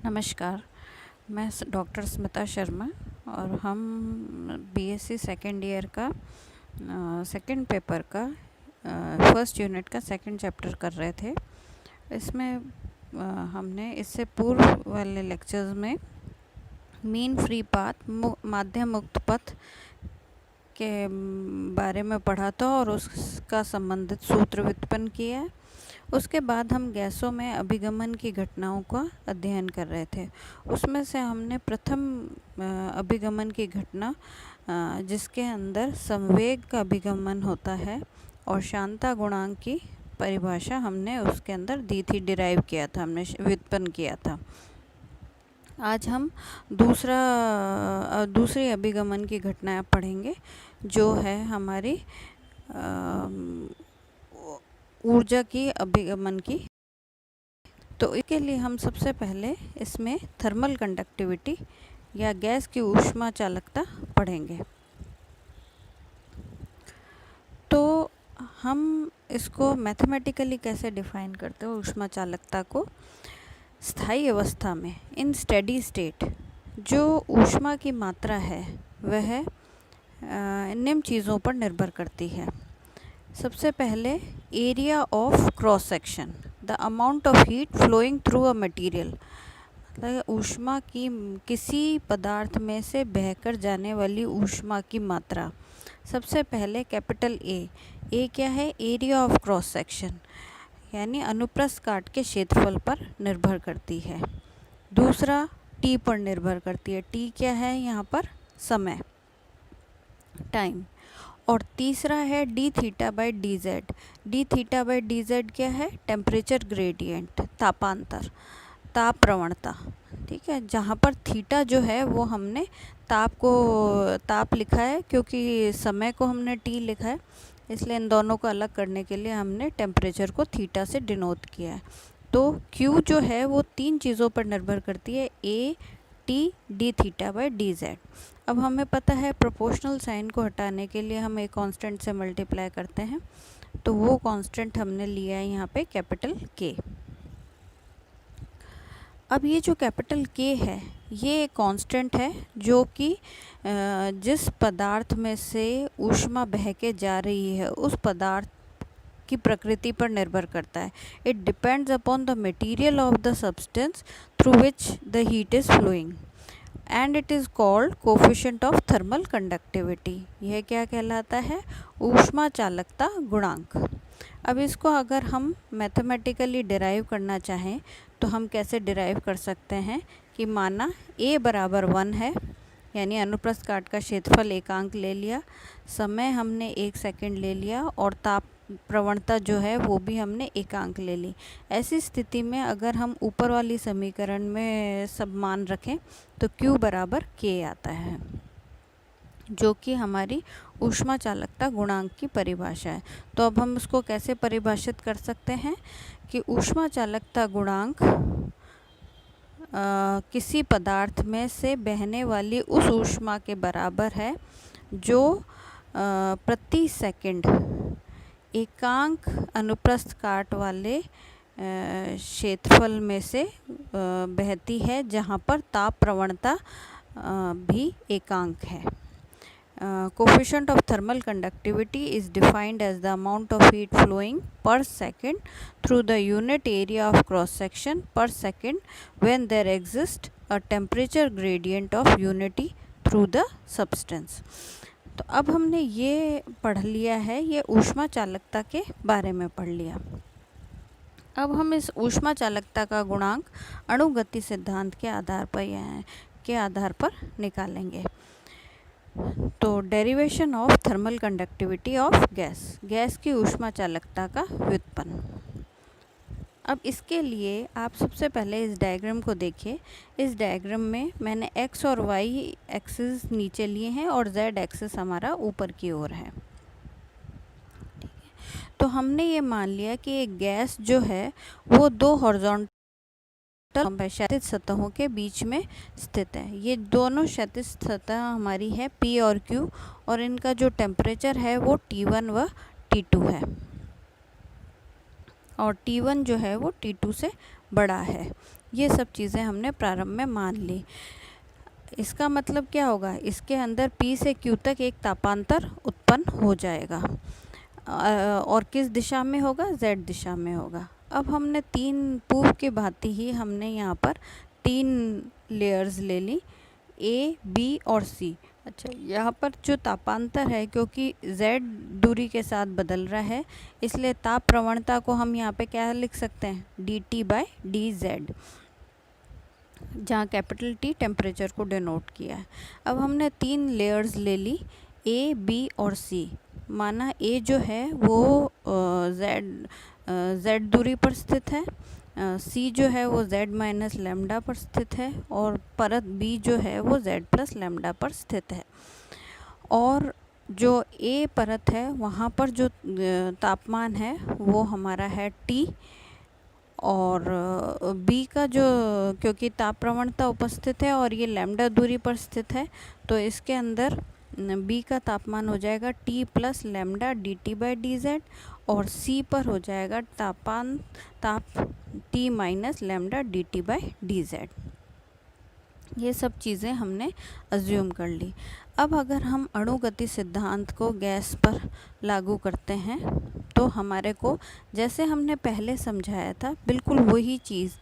नमस्कार, मैं डॉक्टर स्मिता शर्मा और हम बीएससी सेकेंड ईयर का सेकेंड पेपर का फर्स्ट यूनिट का सेकेंड चैप्टर कर रहे थे। इसमें हमने इससे पूर्व वाले लेक्चर्स में मीन फ्री पाथ माध्य मुक्त पथ के बारे में पढ़ा था और उसका संबंधित सूत्र व्युत्पन्न किया है। उसके बाद हम गैसों में अभिगमन की घटनाओं का अध्ययन कर रहे थे। उसमें से हमने प्रथम अभिगमन की घटना जिसके अंदर संवेग का अभिगमन होता है और शांता गुणांक की परिभाषा हमने उसके अंदर दी थी, डिराइव किया था, हमने व्युत्पन्न किया था। आज हम दूसरी अभिगमन की घटना पढ़ेंगे जो है हमारी ऊर्जा की अभिगमन की। तो इसके लिए हम सबसे पहले इसमें थर्मल कंडक्टिविटी या गैस की ऊष्मा चालकता पढ़ेंगे। तो हम इसको मैथमेटिकली कैसे डिफाइन करते हैं ऊष्मा चालकता को। स्थायी अवस्था में इन स्टेडी स्टेट जो ऊष्मा की मात्रा है वह निम्न चीज़ों पर निर्भर करती है। सबसे पहले area of cross section, the amount of heat flowing through a material, मतलब ऊष्मा की किसी पदार्थ में से बहकर जाने वाली ऊष्मा की मात्रा। सबसे पहले कैपिटल ए क्या है? एरिया ऑफ क्रॉस सेक्शन, यानी अनुप्रस्थ काट के क्षेत्रफल पर निर्भर करती है। दूसरा टी पर निर्भर करती है। टी क्या है यहाँ पर? समय, टाइम। और तीसरा है D theta by D Z. D theta by D Z क्या है? टेम्परेचर ग्रेडियंट, तापांतर, ताप प्रवणता। ठीक है, जहाँ पर थीटा जो है वो हमने ताप लिखा है, क्योंकि समय को हमने टी लिखा है, इसलिए इन दोनों को अलग करने के लिए हमने टेम्परेचर को थीटा से डिनोट किया है। तो क्यू जो है वो तीन चीज़ों पर निर्भर करती है, A, T, D theta by D Z. अब हमें पता है प्रोपोर्शनल साइन को हटाने के लिए हम एक कांस्टेंट से मल्टीप्लाई करते हैं, तो वो कांस्टेंट हमने लिया है यहाँ पे कैपिटल के। अब ये जो कैपिटल के है ये एक कांस्टेंट है जो कि जिस पदार्थ में से ऊष्मा बह के जा रही है उस पदार्थ की प्रकृति पर निर्भर करता है। It depends upon the material of the substance through which the heat is flowing and it is called coefficient of thermal conductivity. यह क्या कहलाता है? ऊष्मा चालकता गुणांक। अब इसको अगर हम मैथमेटिकली डिराइव करना चाहें तो हम कैसे डिराइव कर सकते हैं कि माना a बराबर 1 है, यानी अनुप्रस्थ काट का क्षेत्रफल एकांक ले लिया, समय हमने 1 सेकंड ले लिया और ताप प्रवणता जो है वो भी हमने एकांक ले ली। ऐसी स्थिति में अगर हम ऊपर वाली समीकरण में सब मान रखें तो Q बराबर K आता है, जो कि हमारी ऊष्मा चालकता गुणांक की परिभाषा है। तो अब हम उसको कैसे परिभाषित कर सकते हैं कि ऊष्मा चालकता गुणांक किसी पदार्थ में से बहने वाली उस ऊष्मा के बराबर है जो प्रति सेकंड एकांक अनुप्रस्थ काट वाले क्षेत्रफल में से बहती है, जहाँ पर ताप प्रवणता भी एकांक है। Coefficient of thermal conductivity is defined as the amount of heat flowing per second through the unit area of cross section per second when there exists a temperature gradient of unity through the substance। तो अब हमने ये पढ़ लिया है, ये ऊष्मा चालकता के बारे में पढ़ लिया। अब हम इस ऊष्मा चालकता का गुणांक अणुगति सिद्धांत के आधार पर निकालेंगे। तो derivation of thermal conductivity of gas की ऊष्मा चालकता का व्युत्पन्न। अब इसके लिए आप सबसे पहले इस डायग्राम को देखिए। इस डायग्राम में मैंने x और y एक्सिस नीचे लिए हैं और z एक्सिस हमारा ऊपर की ओर है। ठीक है, तो हमने ये मान लिया कि एक गैस जो है वो दो हॉरिजॉन्टल क्षैतिज सतहों के बीच में स्थित है। ये दोनों क्षैतिज सतह हमारी है P और Q, और इनका जो टेम्परेचर है वो T1 व T2 है, और T1 जो है वो T2 से बड़ा है। ये सब चीज़ें हमने प्रारंभ में मान ली। इसका मतलब क्या होगा, इसके अंदर P से Q तक एक तापांतर उत्पन्न हो जाएगा और किस दिशा में होगा, Z दिशा में होगा। अब हमने पूर्व की भांति ही हमने यहाँ पर 3 लेयर्स ले ली, A, B और C। अच्छा, यहाँ पर जो तापांतर है, क्योंकि Z दूरी के साथ बदल रहा है, इसलिए ताप प्रवणता को हम यहाँ पे क्या लिख सकते हैं, dT/dZ, जहाँ कैपिटल T टेम्परेचर को डिनोट किया है। अब हमने 3 लेयर्स ले ली, A, B और C। माना A जो है वो Z दूरी पर स्थित है, C जो है वो Z माइनस लैम्डा पर स्थित है, और परत B जो है वो Z प्लस लैम्डा पर स्थित है। और जो A परत है वहाँ पर जो तापमान है वो हमारा है T, और B का जो, क्योंकि ताप प्रवणता उपस्थित है और ये लैम्डा दूरी पर स्थित है, तो इसके अंदर B का तापमान हो जाएगा T प्लस लैम्डा dT/dZ, और C पर हो जाएगा ताप T माइनस लैम्डा dT/dZ। ये सब चीज़ें हमने अज्यूम कर ली। अब अगर हम अणुगति सिद्धांत को गैस पर लागू करते हैं तो हमारे को, जैसे हमने पहले समझाया था, बिल्कुल वही चीज़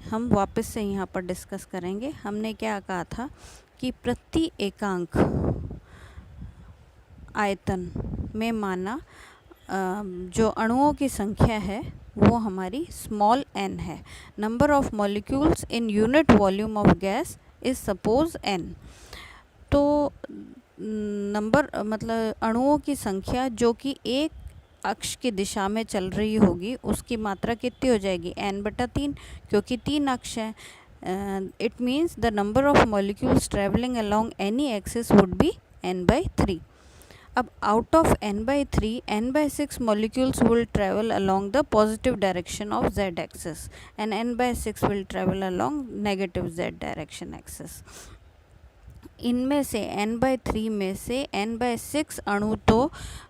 हम वापस से यहाँ पर डिस्कस करेंगे। हमने क्या कहा था कि प्रति एकांक आयतन में माना जो अणुओं की संख्या है वो हमारी स्मॉल n है। Number of molecules in unit volume of gas is suppose n। तो नंबर मतलब अणुओं की संख्या जो कि एक अक्ष की दिशा में चल रही होगी, उसकी मात्रा कितनी हो जाएगी, n/3, क्योंकि 3 अक्ष है। It means the number of molecules travelling along any axis would be n/3। अब out of n/3, n/6 molecules will travel along the positive direction of z axis and n/6 will travel along negative z direction axis। इनमें से n/3 में से n/6 अणु तो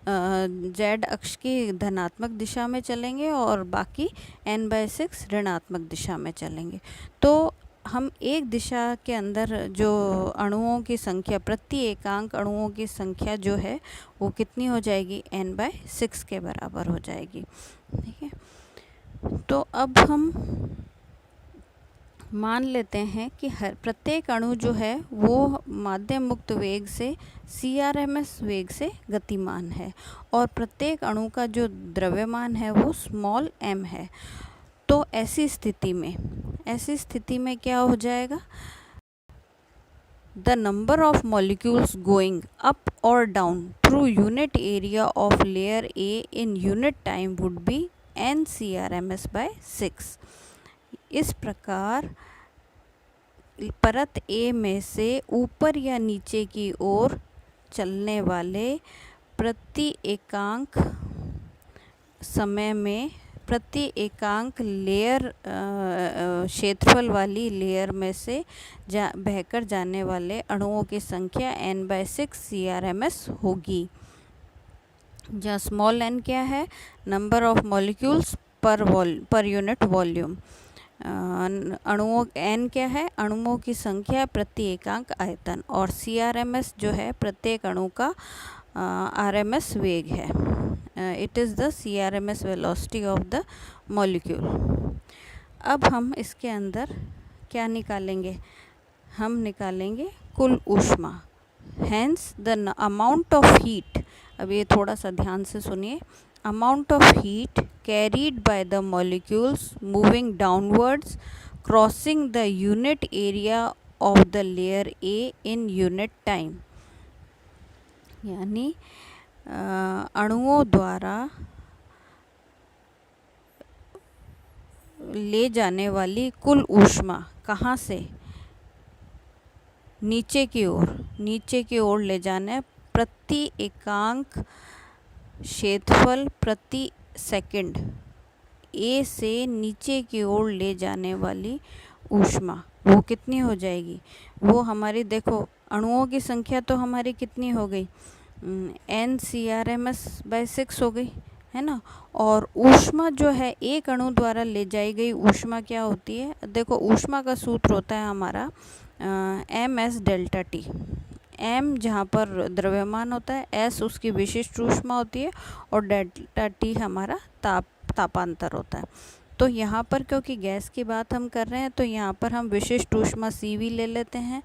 z अक्ष की धनात्मक दिशा में चलेंगे और बाकी n/6 ऋणात्मक दिशा में चलेंगे। तो हम एक दिशा के अंदर जो अणुओं की संख्या, प्रति एकांक अणुओं की संख्या जो है वो कितनी हो जाएगी, n/6 के बराबर हो जाएगी। ठीक है, तो अब हम मान लेते हैं कि प्रत्येक अणु जो है वो माध्यम मुक्त वेग से CRMS वेग से गतिमान है, और प्रत्येक अणु का जो द्रव्यमान है वो स्मॉल m है। तो ऐसी स्थिति में क्या हो जाएगा, the number of molecules going up और down through unit area of layer A in unit time would be n CRMS/6। इस प्रकार परत A में से ऊपर या नीचे की ओर चलने वाले प्रति एकांक समय में प्रति एकांक लेयर क्षेत्रफल वाली लेयर में से बहकर जाने वाले अणुओं की संख्या n/6 CRMS होगी, जहाँ स्मॉल n क्या है, number of molecules per unit volume, अणुओं n क्या है, अणुओं की संख्या प्रति एकांक आयतन, और CRMS जो है प्रत्येक अणु का RMS वेग है। It is the CRMS velocity of the molecule. अब हम इसके अंदर क्या निकालेंगे, हम निकालेंगे कुल ऊष्मा, hence the amount of heat. अब ये थोड़ा सा ध्यान से सुनिए, amount of heat carried by the molecules moving downwards crossing the unit area of the layer A in unit time. यानी अणुओं द्वारा ले जाने वाली कुल ऊष्मा कहाँ से, नीचे की ओर ले जाना, प्रति एकांक क्षेत्रफल प्रति सेकंड A से नीचे की ओर ले जाने वाली ऊष्मा वो कितनी हो जाएगी, वो हमारी, देखो अणुओं की संख्या तो हमारी कितनी हो गई, n CRMS/6 हो गई, है ना। और ऊष्मा जो है एक अणु द्वारा ले जाई गई ऊष्मा क्या होती है, देखो ऊष्मा का सूत्र होता है हमारा ms डेल्टा टी। m जहाँ पर द्रव्यमान होता है, s उसकी विशिष्ट ऊष्मा होती है और डेल्टा टी हमारा तापांतर होता है। तो यहाँ पर क्योंकि गैस की बात हम कर रहे हैं तो यहाँ पर हम विशिष्ट ऊष्मा CV ले लेते हैं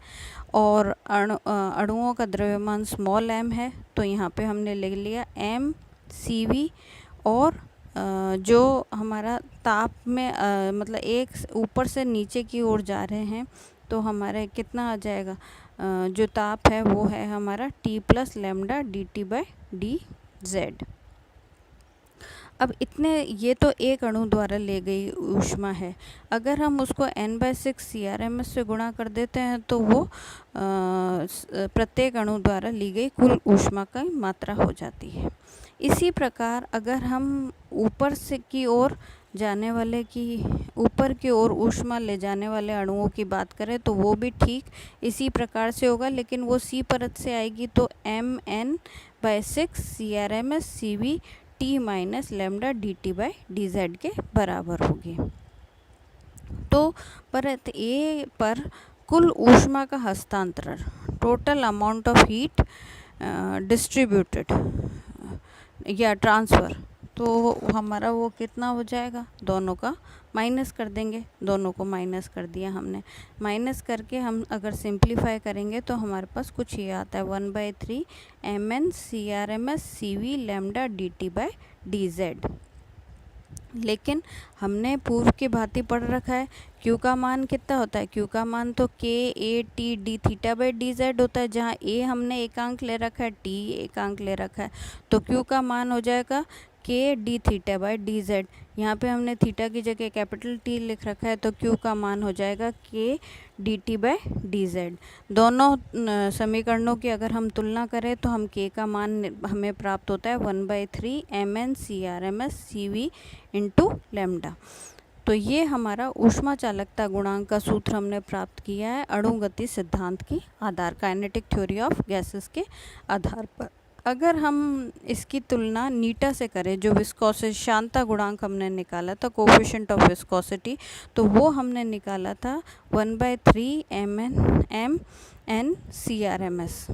और अणुओं का द्रव्यमान स्मॉल m है, तो यहाँ पे हमने ले लिया m CV। और जो हमारा ताप में मतलब एक ऊपर से नीचे की ओर जा रहे हैं तो हमारे कितना आ जाएगा, जो ताप है वो है हमारा T प्लस लैम्डा dT/dz। अब इतने, ये तो एक अणु द्वारा ले गई ऊष्मा है। अगर हम उसको n/6 CRMS से गुणा कर देते हैं तो वो प्रत्येक अणु द्वारा ली गई कुल ऊष्मा की मात्रा हो जाती है। इसी प्रकार अगर हम ऊपर से की ओर जाने वाले की ऊपर की ओर ऊष्मा ले जाने वाले अणुओं की बात करें तो वो भी ठीक इसी प्रकार से होगा, लेकिन वो C परत से आएगी तो mn/6 CRMS CV T minus lambda dT/dz के बराबर होगी। तो परत A पर कुल ऊष्मा का हस्तांतरण, total amount of heat distributed या ट्रांसफ़र, तो हमारा वो कितना हो जाएगा, दोनों का माइनस कर देंगे। दोनों को माइनस कर दिया हमने, माइनस करके हम अगर सिंप्लीफाई करेंगे तो हमारे पास कुछ ये आता है 1/3 mn CRMS CV lambda dT/dz। लेकिन हमने पूर्व की भांति पढ़ रखा है Q का मान कितना होता है, Q का मान तो kAT/dθ/dz होता है, जहाँ A हमने एकांक ले रखा है, T एकांक ले रखा है, तो Q का मान हो जाएगा kdθ/dz। यहाँ पे हमने थीटा की जगह कैपिटल T लिख रखा है तो Q का मान हो जाएगा kdT/dz। दोनों समीकरणों की अगर हम तुलना करें तो हम K का मान हमें प्राप्त होता है 1/3 mn CRMS CV into lambda. तो ये हमारा ऊष्मा चालकता गुणांक का सूत्र हमने प्राप्त किया है अणुगति सिद्धांत की आधार, काइनेटिक थ्योरी ऑफ गैसेस के आधार पर। अगर हम इसकी तुलना नीटा से करें, जो विस्कोसिटी शांता गुणांक हमने निकाला था, कोफिशिएंट ऑफ विस्कोसिटी, तो वो हमने निकाला था 1/3 mn CRMS।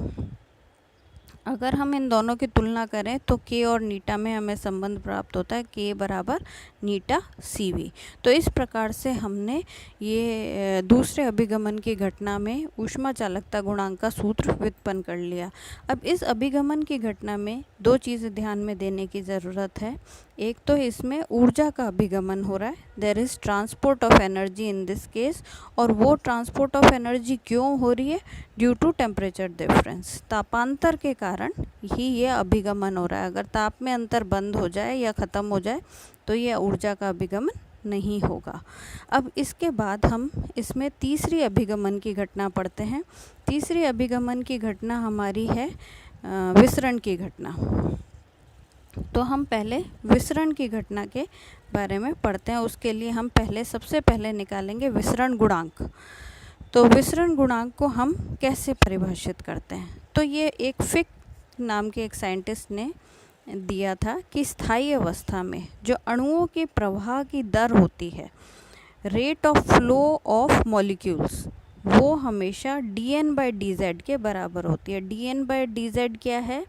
अगर हम इन दोनों की तुलना करें तो K और नीटा में हमें संबंध प्राप्त होता है K बराबर नीटा CV। तो इस प्रकार से हमने ये दूसरे अभिगमन की घटना में ऊष्मा चालकता गुणांक का सूत्र व्युत्पन्न कर लिया। अब इस अभिगमन की घटना में दो चीज़ें ध्यान में देने की ज़रूरत है। एक तो इसमें ऊर्जा का अभिगमन हो रहा है, there is transport of energy in this case, और वो ट्रांसपोर्ट ऑफ एनर्जी क्यों हो रही है, ड्यू टू टेम्परेचर डिफरेंस, तापांतर के कारण ही ये अभिगमन हो रहा है। अगर ताप में अंतर बंद हो जाए या ख़त्म हो जाए तो ये ऊर्जा का अभिगमन नहीं होगा। अब इसके बाद हम इसमें तीसरी अभिगमन की घटना पढ़ते हैं। तीसरी अभिगमन की घटना हमारी है विसरण की घटना। तो हम पहले विसरण की घटना के बारे में पढ़ते हैं। उसके लिए हम सबसे पहले निकालेंगे विसरण गुणांक। तो विसरण गुणांक को हम कैसे परिभाषित करते हैं, तो ये एक फिक नाम के एक साइंटिस्ट ने दिया था कि स्थायी अवस्था में जो अणुओं के प्रवाह की दर होती है, rate of flow of molecules, वो हमेशा dN/dz के बराबर होती है। dN/dz क्या है,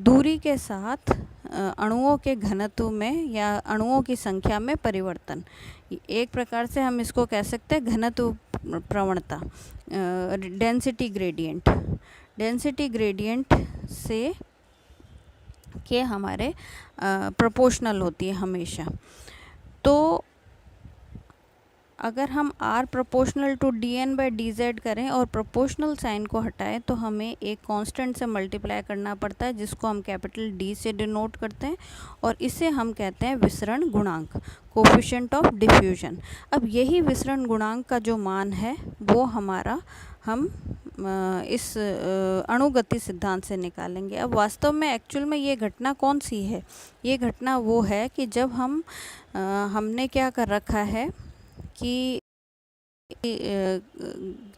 दूरी के साथ अणुओं के घनत्व में या अणुओं की संख्या में परिवर्तन। एक प्रकार से हम इसको कह सकते हैं घनत्व प्रवणता, डेंसिटी ग्रेडियंट। डेंसिटी ग्रेडियंट से के हमारे प्रोपोर्शनल होती है हमेशा। तो अगर हम r प्रोपोर्शनल टू dN/dz करें और प्रोपोर्शनल साइन को हटाएं तो हमें एक कांस्टेंट से मल्टीप्लाई करना पड़ता है, जिसको हम कैपिटल D से डिनोट करते हैं, और इसे हम कहते हैं विसरण गुणांक, कोफिशिएंट ऑफ डिफ्यूजन। अब यही विसरण गुणांक का जो मान है वो हमारा हम इस अणुगति सिद्धांत से निकालेंगे। अब वास्तव में एक्चुअल में ये घटना कौन सी है, ये घटना वो है कि जब हमने क्या कर रखा है कि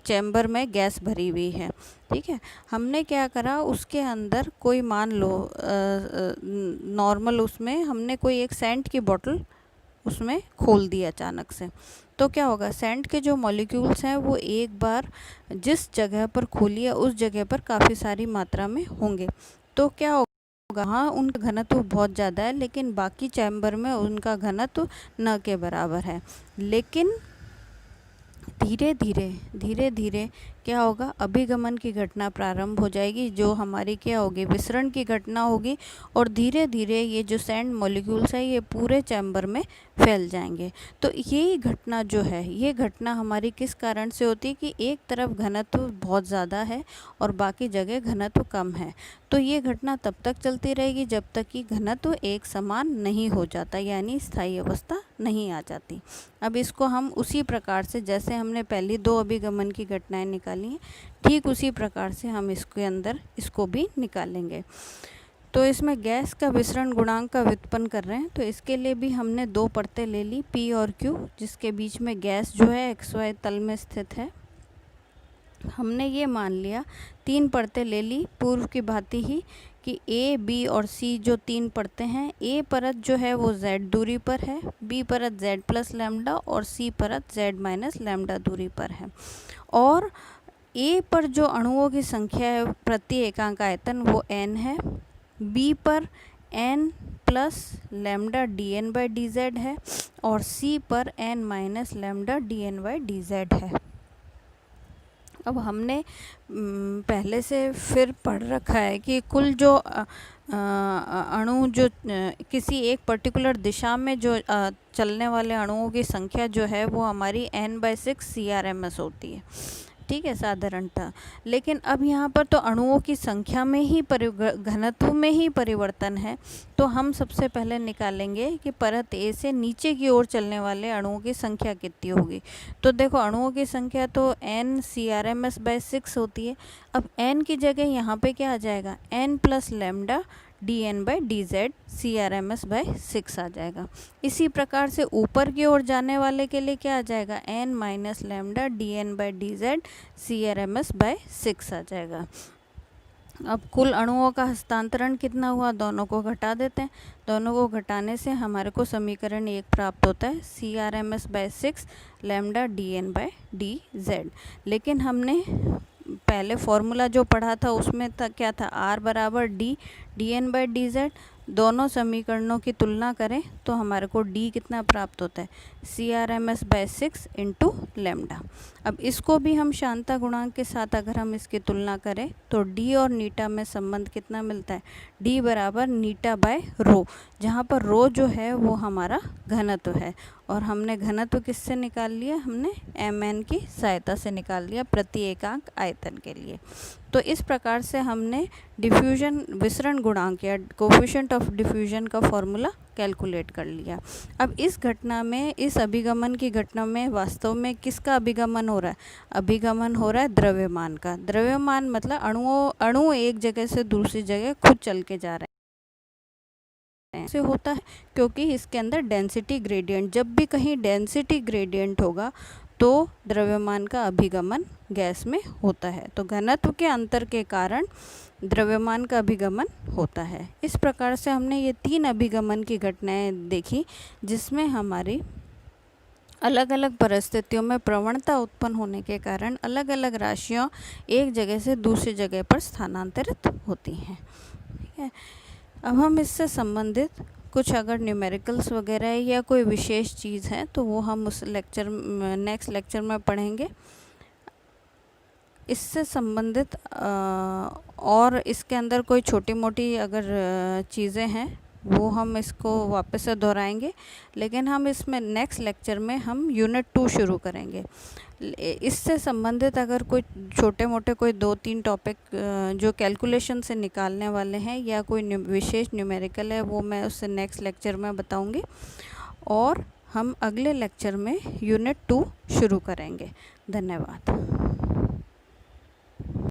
चैम्बर में गैस भरी हुई है, ठीक है। हमने क्या करा, उसके अंदर कोई मान लो नॉर्मल उसमें हमने कोई एक सेंट की बोतल उसमें खोल दी अचानक से, तो क्या होगा, सेंट के जो मॉलिक्यूल्स हैं वो एक बार जिस जगह पर खोली है उस जगह पर काफ़ी सारी मात्रा में होंगे। तो क्या होगा, हाँ उनका घनत्व बहुत ज़्यादा है लेकिन बाकी चैम्बर में उनका घनत्व न के बराबर है। लेकिन धीरे धीरे क्या होगा, अभिगमन की घटना प्रारंभ हो जाएगी, जो हमारी क्या होगी, विसरण की घटना होगी, और धीरे धीरे ये जो सैंड मॉलिक्यूल्स है ये पूरे चैम्बर में फैल जाएंगे। तो ये घटना जो है, ये घटना हमारी किस कारण से होती है कि एक तरफ घनत्व बहुत ज़्यादा है और बाकी जगह घनत्व कम है। तो ये घटना तब तक चलती रहेगी जब तक कि घनत्व एक समान नहीं हो जाता, यानी स्थायी अवस्था नहीं आ जाती। अब इसको हम उसी प्रकार से, जैसे हमने पहली दो अभिगमन की घटनाएं निकाली हैं, ठीक उसी प्रकार से हम इसके अंदर इसको भी निकालेंगे। तो इसमें गैस का विसरण गुणांक का व्युत्पन्न कर रहे हैं, तो इसके लिए भी हमने दो परतें ले ली, P और Q, जिसके बीच में गैस जो है XY तल में स्थित है। हमने ये मान लिया, तीन परतें ले ली पूर्व की भांति ही कि A, B और C जो तीन परतें हैं, A परत जो है वो Z दूरी पर है, B परत Z प्लस लैम्डा और C परत Z माइनस लैम्डा दूरी पर है। और A पर जो अणुओं की संख्या है प्रति एकांक आयतन वो n है, B पर n प्लस लैम्डा dn/dz है और C पर n माइनस लैम्डा dn/dz है। अब हमने पहले से फिर पढ़ रखा है कि कुल जो अणु जो किसी एक पर्टिकुलर दिशा में जो चलने वाले अणुओं की संख्या जो है वो हमारी n/6 CRMS होती है, ठीक है, साधारणतः। लेकिन अब यहाँ पर तो अणुओं की संख्या में ही घनत्व में ही परिवर्तन है, तो हम सबसे पहले निकालेंगे कि परत A से नीचे की ओर चलने वाले अणुओं की संख्या कितनी होगी। तो देखो, अणुओं की संख्या तो n CRMS/6 होती है। अब n की जगह यहाँ पे क्या आ जाएगा, n plus lambda dn/dz CRMS/6 आ जाएगा। इसी प्रकार से ऊपर की ओर जाने वाले के लिए क्या आ जाएगा, n minus lambda dn/dz CRMS/6 आ जाएगा। अब कुल अणुओं का हस्तांतरण कितना हुआ, दोनों को घटा देते हैं। दोनों को घटाने से हमारे को समीकरण एक प्राप्त होता है, CRMS/6 लैम्डा dn/dz। लेकिन हमने पहले फॉर्मूला जो पढ़ा था उसमें क्या था, R बराबर D dn/dz। दोनों समीकरणों की तुलना करें तो हमारे को D कितना प्राप्त होता है, CRMS/6 इंटू लैम्डा। अब इसको भी हम शांता गुणांक के साथ अगर हम इसकी तुलना करें तो D और नीटा में संबंध कितना मिलता है, D बराबर नीटा/रो, जहाँ पर रो जो है वो हमारा घनत्व है और हमने घनत्व किससे निकाल लिया, हमने mn की सहायता से निकाल लिया प्रति एकांक आयतन के लिए। तो इस प्रकार से हमने डिफ्यूजन विसरण गुणांक या कोफिशिएंट ऑफ डिफ्यूजन का फॉर्मूला कैलकुलेट कर लिया। अब इस घटना में, इस अभिगमन की घटना में वास्तव में किसका अभिगमन हो रहा है, अभिगमन हो रहा है द्रव्यमान का। द्रव्यमान मतलब अणु एक जगह से दूसरी जगह खुद चल के जा रहे हैं से होता है, क्योंकि इसके अंदर डेंसिटी ग्रेडियंट, जब भी कहीं डेंसिटी ग्रेडियंट होगा तो द्रव्यमान का अभिगमन गैस में होता है। तो घनत्व के अंतर के कारण द्रव्यमान का अभिगमन होता है। इस प्रकार से हमने ये तीन अभिगमन की घटनाएं देखी, जिसमें हमारी अलग अलग परिस्थितियों में प्रवणता उत्पन्न होने के कारण अलग अलग राशियां एक जगह से दूसरी जगह पर स्थानांतरित होती हैं, ठीक है। अब हम इससे संबंधित कुछ अगर न्यूमेरिकल्स वगैरह है या कोई विशेष चीज़ है तो वो हम उस नेक्स्ट लेक्चर में पढ़ेंगे। इससे संबंधित और इसके अंदर कोई छोटी मोटी अगर चीज़ें हैं वो हम इसको वापस से दोहराएंगे, लेकिन हम इसमें नेक्स्ट लेक्चर में हम यूनिट 2 शुरू करेंगे। इससे संबंधित अगर कोई छोटे मोटे कोई 2-3 टॉपिक जो कैलकुलेशन से निकालने वाले हैं या कोई विशेष न्यूमेरिकल है वो मैं उससे नेक्स्ट लेक्चर में बताऊंगी, और हम अगले लेक्चर में यूनिट 2 शुरू करेंगे। धन्यवाद।